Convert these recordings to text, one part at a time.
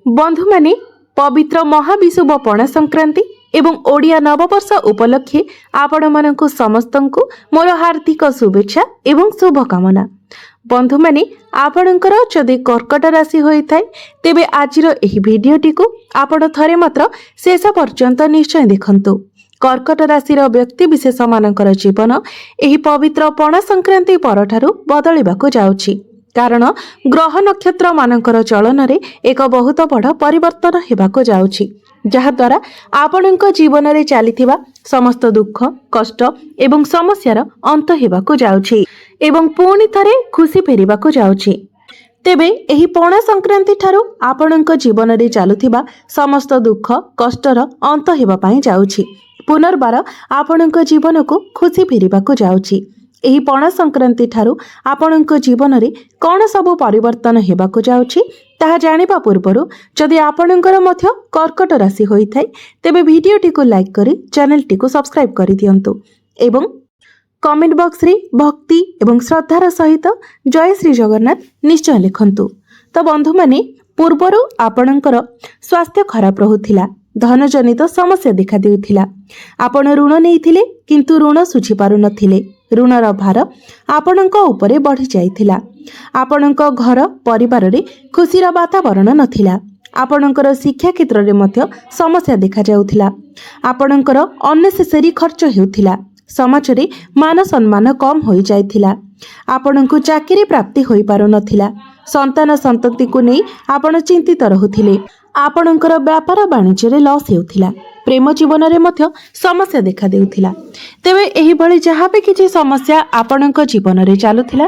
बंधु माने पवित्र महाविषुव पणा संक्रांति एवं ओडिया नववर्ष उपलक्षे आपण मानकु समस्तंकु मोर हार्दिक शुभेच्छा एवं शुभकामना। बंधु माने आपणकर जदि कर्कट राशि होइथाय तेबे आजिर एही भिडियोटी को आपण थरे मात्र शेष पर्यंत निश्चय देखंतु। कर्कट राशिर व्यक्ति विशेष मानकर जीवन एही पवित्र पणा संक्रांति परठारु बदलिबाकु जाउछि, कारण ग्रह नक्षत्र मानकर चलन रे एक बहुत बड़ परिवर्तन हेबाकु जाउछि, जहा द्वारा आपणक जीवन रे चलीथिबा समस्त दुख कष्ट एवं समस्यार अंत हेबाकु जाउछि एवं पुणी थरे खुशी फेरिबाकु जाउछि। तेबे एही पणा संक्रांति ठारू आपणक जीवन रे चालुथिबा समस्त दुख कष्टर अंत हेबा पई जाउछि। पुनर्बार आपणक जीवन को खुशी फेरिबाकु जाउछि। एही पणा संक्रांति ठारू आपणक जीवन रे कौन सबु परिवर्तन हेबाकु जाउछि ताहा जानिबा पूर्वरु जदि आपणकर मध्य कर्कट राशि होइथाय तेबे भिडियोटी को लाइक करी चैनल टी को सब्सक्राइब करि दियंतु एवं कमेंट बॉक्स रे भक्ति एवं श्रद्धार सहित जय श्री जगन्नाथ निश्चय लिखंतु। तो बंधु माने पूर्वरु आपणकर स्वास्थ्य खराब रहुथिला, धन जनित समस्या देखा देउथिला, आपण ऋण नेइथिले किंतु ऋण सुझी पारु नथिले, ऋणर भार आपणक उपरे बढ़ी जाइथिला, आपणक घर परिवार रे खुशीर वातावरण नथिला, आपणकर शिक्षा क्षेत्र रे मध्य समस्या देखा जाउथिला, आपणकर अननेसेसरी खर्च हेउथिला, समाज रे मान सम्मान कम होई जाइथिला, आपणकु चाकरी प्राप्ति होई पारु नथिला, संतान संतति को नहीं आपण चिंतित रहुथिले, आपणकर व्यापार वाणिज्य रे लॉस हेउथिला, प्रेम जीवन रे मध्य समस्या देखा देउथिला। तेबे एही भली जहाँ भी किछि समस्या आपणक जीवन रे चालुथिला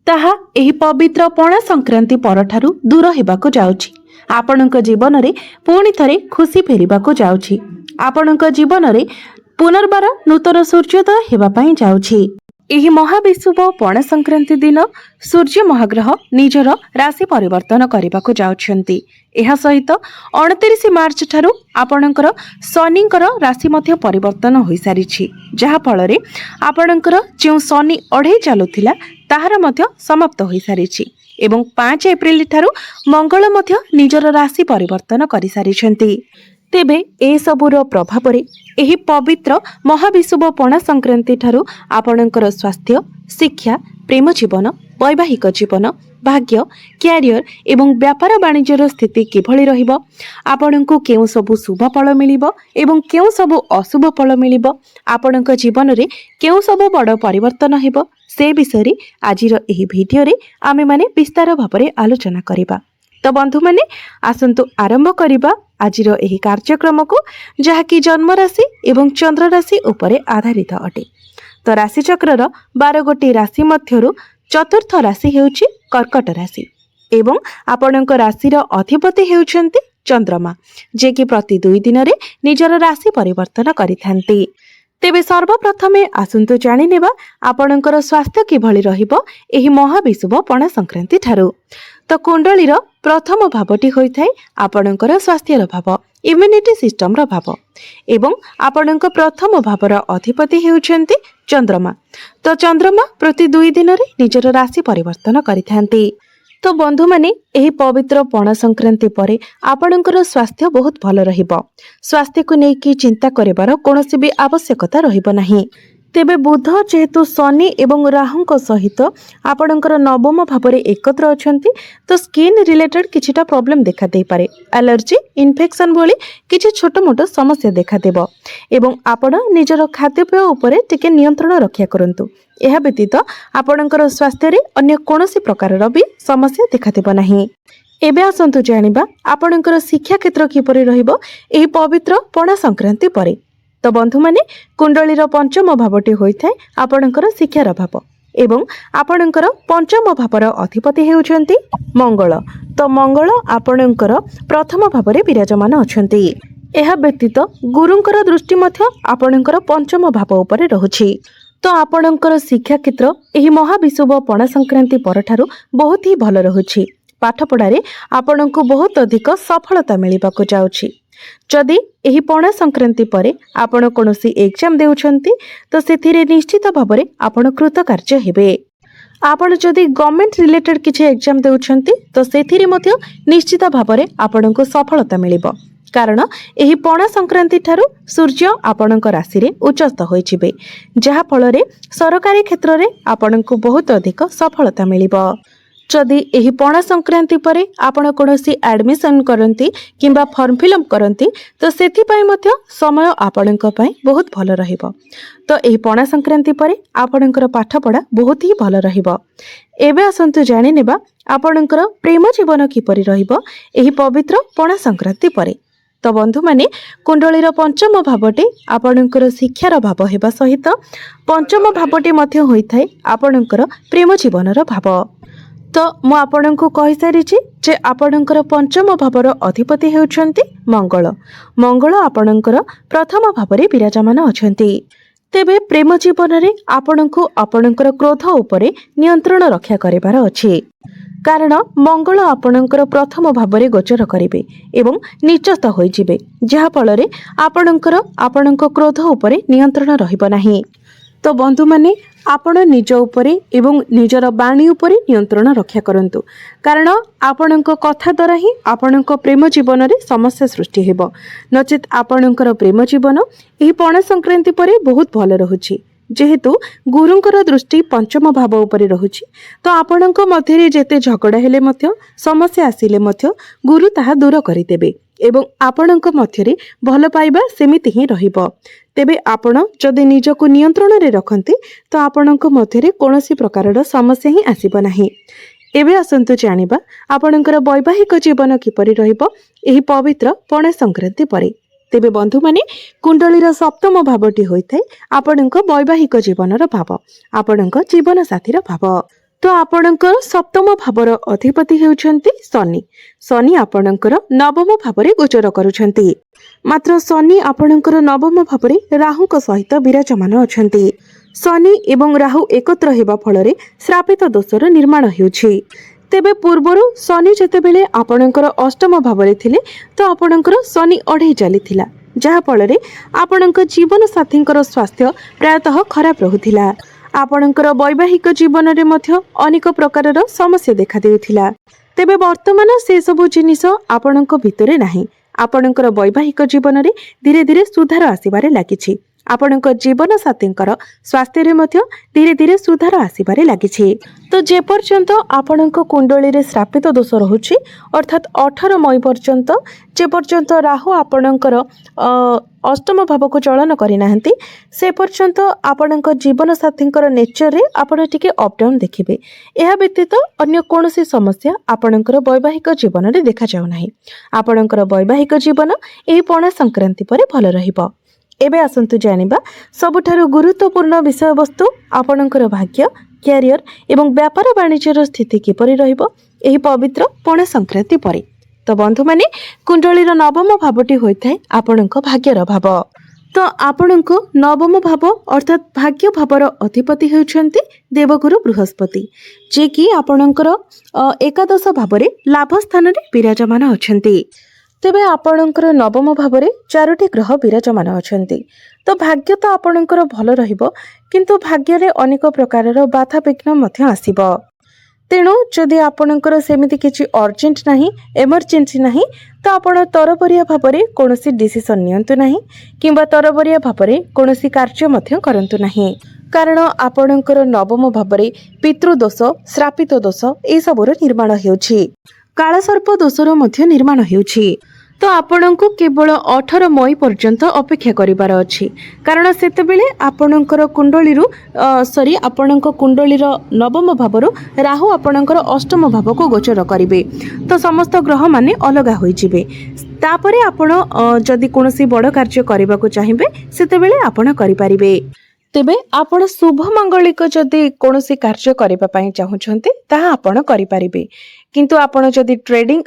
ताहा एही पवित्र पणा संक्रांति परठारु दूर हेबाकु जाउछि। आपणक जीवन रे पुणी थरे खुशी फेरिबाकु जाउछि। आपणक जीवन रे पुनर्बार नूतन सूर्योदय हेबा पई जाउछि। एही महाविषुव पणा संक्रांति दिन सूर्य महाग्रह निजर राशि परिवर्तन करबाकु जाउछन्ति। एहा सहित 29 मार्च ठारू आपणकर शनिकर राशि मध्य परिवर्तन होई सारिछि, जहा फल रे आपणकर जे शनि अढै चालुथिला ताहार मध्य समाप्त होई सारिछि एवं 5 एप्रिल ठारू मंगल मध्य निजर राशि परिवर्तन करि सारिछन्ति। तेबे ए सबुर प्रभाव रे एही पवित्र महाविषुव पणा संक्रांति ठारू आपणकर स्वास्थ्य, शिक्षा, प्रेम जीवन, वैवाहिक जीवन, भाग्य, क्यारियर एवं व्यापार वाणिज्यर स्थिति किभଳି रहिबो, आपणको केउ सबु शुभ फल मिलिबो एवं केउ सबु अशुभ फल मिलिबो, आपणक जीवन रे केउ सबु बड़ परिवर्तन हेबो, से विषय रे आजिर एही भिडियो रे आमे माने विस्तार भाबरे आलोचना करिबा। तो बंधु माने आसंतु आरंभ करिबा आजिर एही कार्यक्रम को, जहाँकि जन्म राशि एवं चंद्र राशि उपरे आधारित अटे। तो राशि चक्रर 12 गोटी राशि मध्यरु चतुर्थ राशि हेउछि कर्कट राशि एवं आपणक राशिर अधिपति हेउछन्ति चंद्रमा, जे कि प्रति 2 दिन रे निजर राशि परिवर्तन करिथांती। तेबे सर्वप्रथमे आसंतु जानि नेबा आपणकर स्वास्थ्य किभଳି रहिबो एही महाविषुव पणा संक्रांति ठारू। तो कुंडलीर प्रथम भावटी होइथाय आपणकर स्वास्थ्यर भाव, इम्यूनिटी सिस्टम रो भाव एवं आपणक प्रथम भावर अधिपति हेउछन्ति चंद्रमा। तो चंद्रमा प्रति 2 दिन रे निजर राशि परिवर्तन करिथांती। तो बंधु माने एही पवित्र पणा संक्रांति परे आपणकर स्वास्थ्य बहुत भल रहिबो, स्वास्थ्य को नेकी चिंता करिबार कोनोसी भी आवश्यकता रहिबो नाही। तेबे बुध जेहेतु शनि एवं राहुंक सहित आपणकर नवम भावरे एकत्र अछंती, तो स्किन रिलेटेड किछिटा प्रॉब्लम देखा दे पारे, एलर्जी, इन्फेक्शन भली किछि छोट मोट समस्या देखा देबो एवं आपण निजर खाद्यपेय उपरे टिके नियंत्रण रक्षा करंतु। एहा व्यतीत आपणकर स्वास्थ्य रे अन्य कोनोसी प्रकारर भी समस्या देखा देबो नाही। एबे आसंतु जानिबा आपणकर शिक्षा क्षेत्र किपरि रहिबो एही पवित्र पणा संक्रांति परे। तो बंधु माने कुंडलीर पंचम भावटी होइथाय आपणकर शिक्षार भाव एवं आपणकर पंचम भावर अधिपति हेउछन्ति मंगल। तो मंगल आपणकर प्रथम भावरे विराजमान अछन्ति। एहा व्यतीत गुरुंकर दृष्टि मध्य आपणकर पंचम भाव उपरे रहुछि। तो आपणकर शिक्षा क्षेत्र एही महाविषुव पणा संक्रांति परठारु बहुत ही भल रहुछि। पाठ पढ़ारे आपणको बहुत अधिक सफलता मिलिबाकु जाउछि। जदि एही पणा संक्रांति परे आपण कोनोसी एग्जाम देउछन्ति तो सेथिरे निश्चित भाबरे आपण कृतकार्य हेबे। आपण जदि गवर्नमेंट रिलेटेड किसी एग्जाम देउछंती तो सेथिरे मध्य निश्चित भाव में आपनको सफलता मिलिबो कारण एही पणा संक्रांति ठारू सूर्य आपणक राशि रे उच्चस्थ होइछिबे जहा फल रे सरकारी क्षेत्र रे आपनको बहुत अधिक सफलता मिलिबो। जदि एही पणा संक्रांति परे आपण कोनोसी एडमिशन करंती किंबा फॉर्म फिलअप करंती तो सेथि पय मध्य समय आपणक पय बहुत भल रहिबो। तो एही पणा संक्रांति परे आपणकर पाठ पढ़ा बहुत ही भल रहिबो। एबे आसंतु जानि नेबा आपणकर प्रेम जीवन किपरि रहिबो एही पवित्र पणा संक्रांति परे। तो बंधु माने कुंडलीर पंचम भावटे आपणकर शिक्षार भाव हेबा सहित पंचम भावटे मध्य होइथाय आपणकर प्रेम जीवनर भाव। तो मु आपणको कहि सारिछि जे आपणकर पंचम भावर अधिपति हेउछन्ति मंगल। मंगल आपणकर प्रथम भावरे विराजमान अछन्ति। तेबे प्रेम जीवन रे आपणको आपणकर क्रोध उपरे नियंत्रण रक्षा करिवार अछि कारण मंगल आपणकर प्रथम भावरे गोचर करिवे एवं निचस्थ होइजिवे जहा फल रे आपणकर आपणको क्रोध उपरे नियंत्रण रहिबो नाही। तो बंधु माने आपण निज उपरे एवं निजर बाणी उपरे नियंत्रण रक्षा करंतु कारण आपणको कथा द्वारा ही आपणको प्रेम जीवन रे समस्या सृष्टि हेबो नचेत आपणकर प्रेम जीवन एही पणा संक्रांति परे बहुत भल रहुछि जेहेतु गुरुंकर दृष्टि पंचम भाव उपरे रहुछि तो आपणक मध्यरे जेते झगड़ा हेले मध्य समस्या आसिले मध्य गुरु ताहा दूर करिदेबे एवं आपणक मध्यरे भल पाइबा सेमिति ही रहिबो। तेबे आपण जदि निजको नियंत्रण रे रखन्ति तो आपणक मध्यरे कोनोसी प्रकारर समस्या ही आसीबो नाही। एबे आसंतु जानिबा आपणकर वैवाहिक जीवन किपरि रहिबो एही पवित्र पणा संक्रांति परे। तेबे बंधु माने कुंडलीर सप्तम भावटी होइथाय आपणक वैवाहिक जीवनर भाव आपणक जीवन साथीर भाव। तो आपणकर सप्तम भावर अधिपति हेउछन्ति शनि। शनि आपणकर नवम भावरे गोचर करूछन्ति मात्र शनि आपणकर नवम भावरे राहुक सहित विराजमान अछन्ति। शनि एवं राहु एकत्र हेबा फलरे श्रापित दोषर निर्माण हेउछि। तेबे पूर्वरु शनि जेतेबेले आपणकर अष्टम भावरे थिले तो आपणकर शनि अढ़े चलीथिला जहा फलरे आपणक जीवन साथींकर स्वास्थ्य प्रायतः खराब रहुथिला। आपणकर वैवाहिक जीवन रे मध्य अनेक प्रकारर समस्या देखा देउथिला। तेबे वर्तमान से सबु जिनिस आपणक भितरे नाही। आपणकर वैवाहिक जीवन रे धीरे धीरे सुधार आसिबारे लागिछि। आपणक जीवन साथींकर स्वास्थ्य रे मध्य धीरे धीरे सुधार आसिबारे लागिछि। तो जे पर्यंत आपणक कुंडली रे श्रापित दोष रहुछि अर्थात 18 मई पर्यंत जे पर्यंत राहु आपणकर अष्टम भाव को चलन करि नाहंती से पर्यंत आपणक जीवन साथींकर नेचर रे आपण टिके अप डाउन देखिबे। एहा व्यतीत अन्य कोनोसी समस्या आपणकर वैवाहिक जीवन रे देखा जाउ नाही। आपणकर वैवाहिक जीवन एही पणा संक्रांति परे भल रहिबो। एबे आसंतु जानिबा सबुठारु गुरुत्वपूर्ण विषय वस्तु आपणकर भाग्य कैरियर एवं व्यापार वाणिज्यर स्थिति किपरि रहिबो एही पवित्र पणा संक्रांति परे। तो बंधु माने कुंडलीर नवम भावटी होइथाय आपणक भाग्यर भाव। तो आपणक नवम भाव अर्थात भाग्य भावर अधिपति हेउछन्ति देवगुरु बृहस्पति जे कि आपणकर एकादश भावरे लाभ स्थान रे विराजमान अछन्ति। तेबे आपणकर नवम भावरे 4टी ग्रह विराजमान अछन्ति। तो भाग्य तो आपणकर भल रहिबो किंतु भाग्य रे अनेक प्रकारर बाधा विघ्न मध्य आसीबो। तेणु जदि आपणकर सेमिति किछि अर्जेंट नाही इमरजेंसी नाही तो आपण तरबरिया भावरे कोनोसी डिसिजन नियंतु नाही किंबा तरबरिया भावरे कोनोसी कार्य मध्य करंतु नाही कारण आपणकर नवम भावरे पितृदोष श्रापित दोष ए सबुर निर्माण हेउछि कालसर्प दोषर मध्य निर्माण हेउछि। तो आपणको केवल 18 मई पर्यंत अपेक्षा करिबार अछि कारण सेतेबेले आपणकर कुंडलीरु आपणक कुंडलीर नवम भावरु राहु आपणकर अष्टम भाव को गोचर करिवे तो समस्त ग्रह माने अलगा होई जिवे। तापरे आपण जदि कोनोसी बड़ कार्य करबा को चाहिबे सेतेबेले आपण करि परिबे। तेबे आपण शुभ मंगलिक जदि कोनोसी कार्य करबा पई चाहुछन्ते ताहा आपण करि परिबे किंतु आपण जदि ट्रेडिंग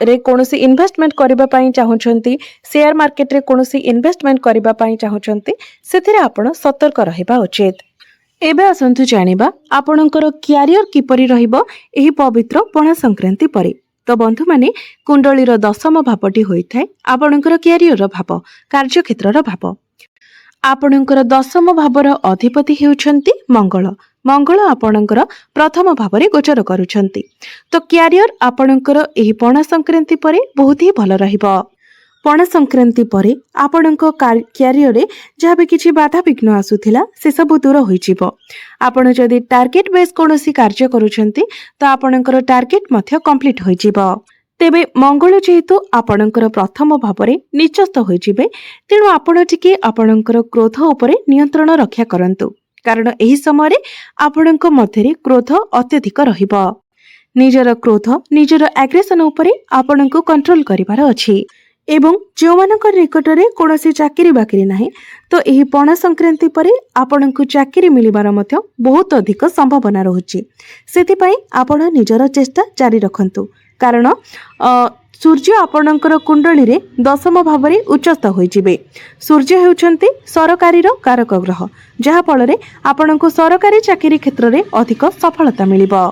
रे कोनोसी इन्वेस्टमेंट करबा पई चाहुछन्ती शेयर मार्केट रे कोनोसी इन्वेस्टमेंट करबा पई चाहुछन्ती सेथिरे आपण सतर्क रहिबा उचित। एबे आसंतु जानिबा आपणकर कैरियर किपरि रहिबो एही पवित्र पणा संक्रांति परे। तो बंधु माने कुंडलीर दशम भावटी होइथाय आपणकर कैरियर भाव कार्यक्षेत्रर भाव। आपणकर दशम भावर अधिपति हेउछन्ति मंगल। मंगल आपणकर प्रथम भाव गोचर करुछन्ति। तो क्यारियर आपणकर एही पणा संक्रांति परे बहुत ही भल रहिबो। पणा संक्रांति परे आपणक क्यारियर जहाँ भी किछि बाधा विघ्न आसुथिला से सब दूर होइजिबो। आपण जदि टार्गेट बेस कोनोसी कार्य करुछन्ति तो आपणकर टार्गेट मध्य कंप्लीट होइजिबो। तेबे मंगल जेहेतु आपणकर प्रथम भावरे निचस्थ होइजिबे तेणु आपण टिके आपणकर क्रोध उपरे नियंत्रण रक्षा करंतु, कारण एही समय आपणक मध्यरे क्रोध अत्यधिक रहिबो। निजर क्रोध निजर एग्रेशन उपरे आपणको कंट्रोल करिवार अछि। एवं जो मानक निकटरे कोनोसी चाकरी बाकरी नाही तो एही पणा संक्रांति परे आपणको चाकरी मिलिबार मध्य बहुत अधिक संभावना रहुछि। सेति पई आपण निजर चेष्टा जारी रखंतु, कारण सूर्य आपणकर कुंडली रे दशम भाव में उच्चस्थ होइजिबे। सूर्य हेउछन्ति सरकारी कारक ग्रह, जहा फल रे आपणको सरकारी चाकरी क्षेत्र रे अधिक सफलता मिलिबो।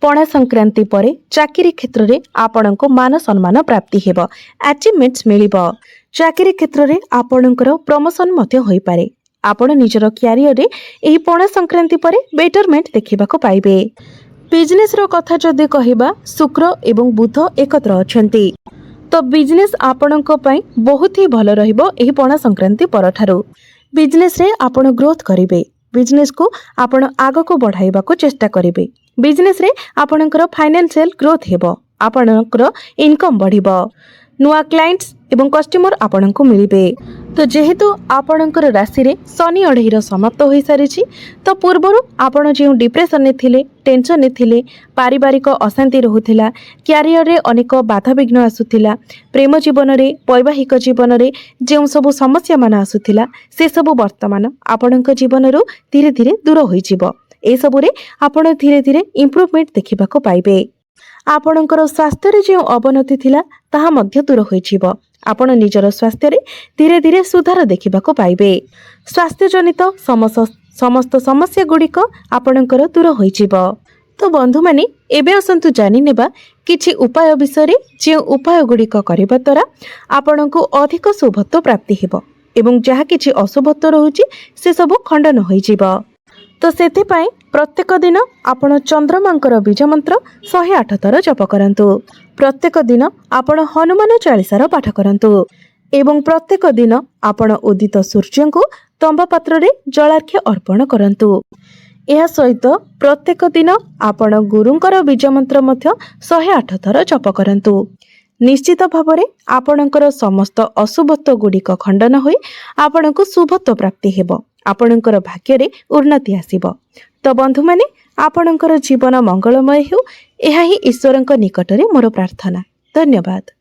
पणा संक्रांति परे चाकरी क्षेत्र रे आपणको मान सम्मान प्राप्ति हेबो, अचीवमेंट्स मिलिबो। चाकरी क्षेत्र रे आपणकर प्रमोशन मध्य होई पारे। आपण निजर क्यारियर रे एही पणा संक्रांति परे बेटरमेंट देखिबाको पाइबे। बिजनेस रो कथा जदि कहिबा, शुक्र एवं बुध एकत्र अछंती तो बिजनेस आपणको पई बहुत ही भल रहिबो। एही पणा संक्रांति परठारु बिजनेस रे आपण ग्रोथ करिवे। बिजनेस को आपण आगो को बढ़ाइबा को चेष्टा करिवे। बिजनेस रे आपणकर फाइनेंशियल ग्रोथ हेबो, आपणकर इनकम बढ़िबो, नुआ क्लाइंट्स एवं कस्टमर आपणको मिलिबे। तो जेहेतु आपणकर राशि रे शनि अढ़ेर समाप्त हो सारी तो पूर्वर आपण जो डिप्रेशन ने थिले, टेंशन ने थिले, पारिवारिक अशांति रहुथिला, क्यारियर रे अनेक बाधा विघ्न आसुथिला, प्रेम जीवन रे वैवाहिक जीवन रे जो सब समस्या मान आसुथिला से सब वर्तमान आपणक जीवन रो धीरे धीरे दूर होई जिवो। ए सब रे आपण धीरे धीरे इम्प्रूवमेंट देखिबा को पाइबे। आपणकर स्वास्थ्य रे जो अवनति थिला ताहा मध्य दूर होई जिवो। आपण निजर स्वास्थ्य रे धीरे धीरे सुधार देखिबा को पाइबे। स्वास्थ्य जनित समस्त समस्या गुड़िक आपणकर दूर होई जिवो। तो बंधु माने एबे असंतु जानि नेबा किछि उपाय विषय रे, जे उपाय गुड़िक करिबा द्वारा आपणको अधिक शुभत्व प्राप्ति हेबो एवं जहा किछि अशुभत्व रहुछि से सब खंडन होई जिवो। तो सेति पई प्रत्येक दिन आपण चंद्रमांकर बीज मंत्र 108 थर जप करंतु। प्रत्येक दिन आपण हनुमान चालीसार पाठ करंतु एवं प्रत्येक दिन आपण उदित सूर्य को तंबा पात्र रे जलार्घ्य अर्पण करंतु। एहा सहित प्रत्येक दिन आपण गुरुंकर बीज मंत्र मध्य 108 थर जप करंतु। निश्चित भावरे आपणकर समस्त अशुभत्व गुड़िक खंडन होई आपणको शुभत्व प्राप्ति हेबो, आपणकर भाग्य रे उन्नति आसीबो। तो बंधु माने आपणकर जीवन मंगलमय हेउ, एहा ही ईश्वरଙ୍କ निकटरे मोर प्रार्थना। धन्यवाद।